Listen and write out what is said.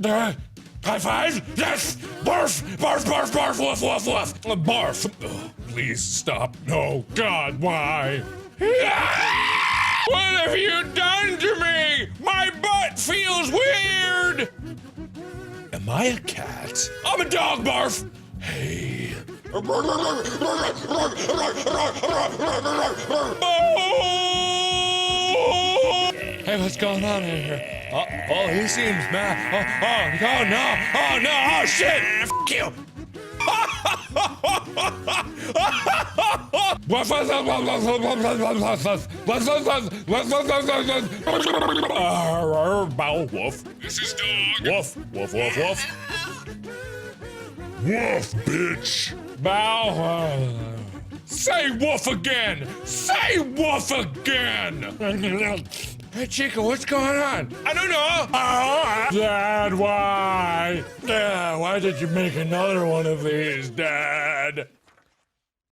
High five? Yes! Barf! Barf, barf, barf, woof, woof, woof! Barf! Oh, please stop. No, God, why? What have you done to me? My butt feels weird! Am I a cat? I'm a dog, Barf! Hey. Hey, what's going on in here? Oh, he seems mad. Oh, no. Oh, no. Oh, shit. F you. Woof. This is dog. Woof, woof, woof, woof. Woof, bitch. Bow. Say woof again. Say woof again. Hey, Chica, what's going on? I don't know. Dad, why? Why did you make another one of these, Dad?